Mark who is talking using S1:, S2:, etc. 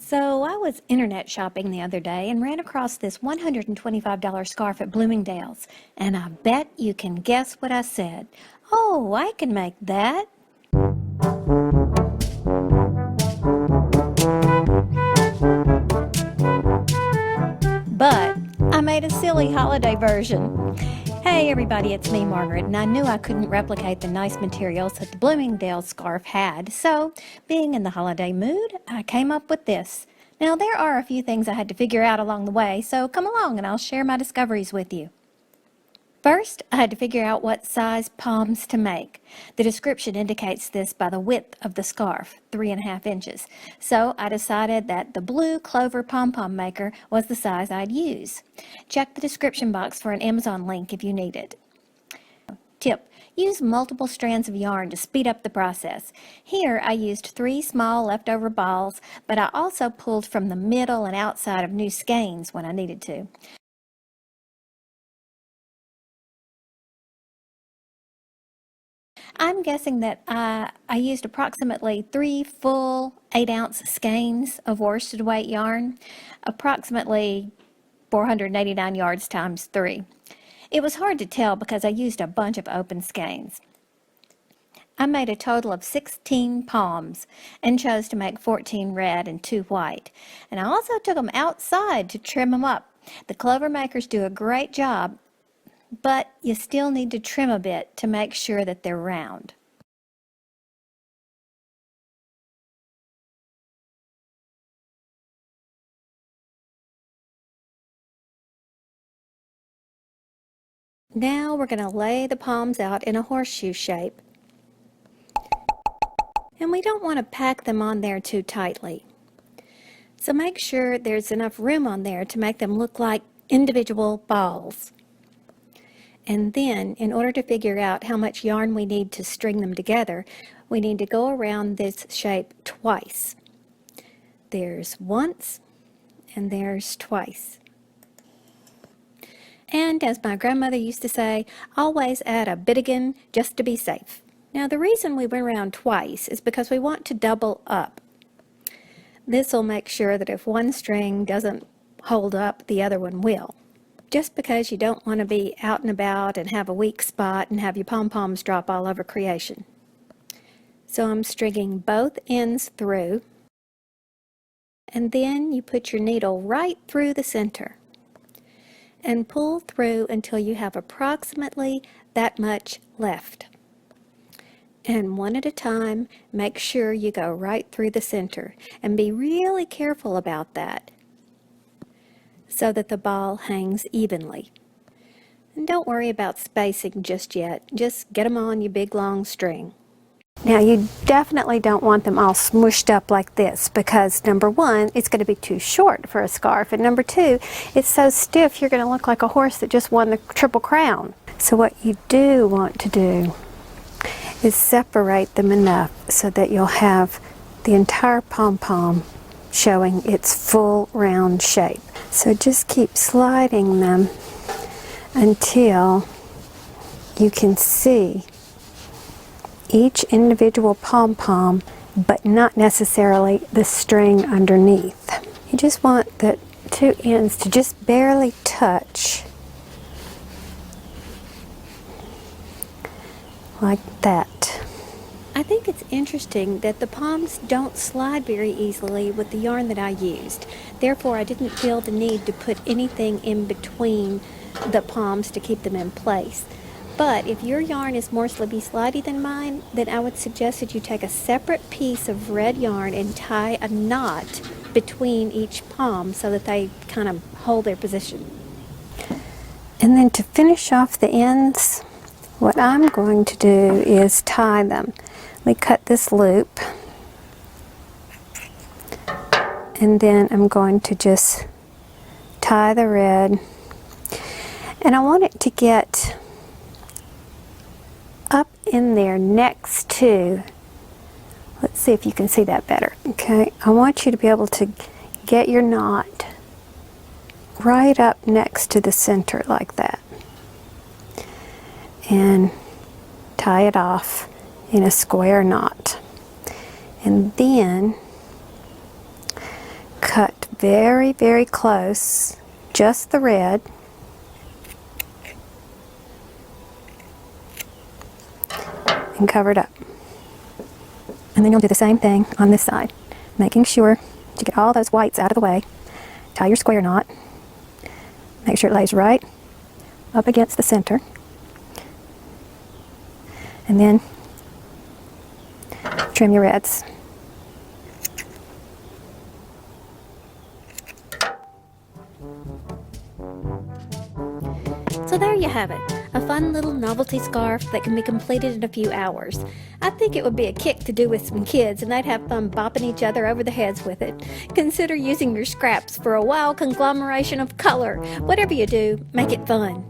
S1: So I was internet shopping the other day and ran across this $125 scarf at Bloomingdales, and I bet you can guess what I said. Oh, I can make that. But I made a silly holiday version. Hey everybody, it's me, Margaret, and I knew I couldn't replicate the nice materials that the Bloomingdale's scarf had, so being in the holiday mood, I came up with this. Now there are a few things I had to figure out along the way, so come along and I'll share my discoveries with you. First, I had to figure out what size poms to make. The description indicates this by the width of the scarf, 3.5 inches. So I decided that the blue clover pom-pom maker was the size I'd use. Check the description box for an Amazon link if you need it. Tip: use multiple strands of yarn to speed up the process. Here I used 3 small leftover balls, but I also pulled from the middle and outside of new skeins when I needed to. I'm guessing that I used approximately 3 full 8-ounce skeins of worsted weight yarn, approximately 489 yards times 3. It was hard to tell because I used a bunch of open skeins. I made a total of 16 poms and chose to make 14 red and 2 white. And I also took them outside to trim them up. The clover makers do a great job, but you still need to trim a bit to make sure that they're round. Now we're going to lay the poms out in a horseshoe shape. And we don't want to pack them on there too tightly. So make sure there's enough room on there to make them look like individual balls. And then, in order to figure out how much yarn we need to string them together, we need to go around this shape twice. There's once, and there's twice. And as my grandmother used to say, always add a bit again just to be safe. Now the reason we went around twice is because we want to double up. This will make sure that if one string doesn't hold up, the other one will. Just because you don't want to be out and about and have a weak spot and have your pom-poms drop all over creation. So I'm stringing both ends through, and then you put your needle right through the center and pull through until you have approximately that much left. And one at a time, make sure you go right through the center and be really careful about that, so that the ball hangs evenly. And don't worry about spacing just yet. Just get them on your big long string. Now you definitely don't want them all smushed up like this because number one, it's going to be too short for a scarf, and number two, it's so stiff you're going to look like a horse that just won the Triple Crown. So what you do want to do is separate them enough so that you'll have the entire pom-pom showing its full round shape. So just keep sliding them until you can see each individual pom-pom, but not necessarily the string underneath. You just want the 2 ends to just barely touch, like that. I think it's interesting that the poms don't slide very easily with the yarn that I used. Therefore, I didn't feel the need to put anything in between the poms to keep them in place. But if your yarn is more slippery-slidey than mine, then I would suggest that you take a separate piece of red yarn and tie a knot between each pom so that they kind of hold their position. And then to finish off the ends, what I'm going to do is tie them. We cut this loop, and then I'm going to just tie the red, and I want it to get up in there next to, let's see if you can see that better. Okay, I want you to be able to get your knot right up next to the center like that, and tie it off in a square knot. And then cut very, very close, just the red. And cover it up. And then you'll do the same thing on this side, making sure to get all those whites out of the way. Tie your square knot. Make sure it lays right up against the center. And then trim your reds. So there you have it, a fun little novelty scarf that can be completed in a few hours. I think it would be a kick to do with some kids, and they'd have fun bopping each other over the heads with it. Consider using your scraps for a wild conglomeration of color. Whatever you do, make it fun.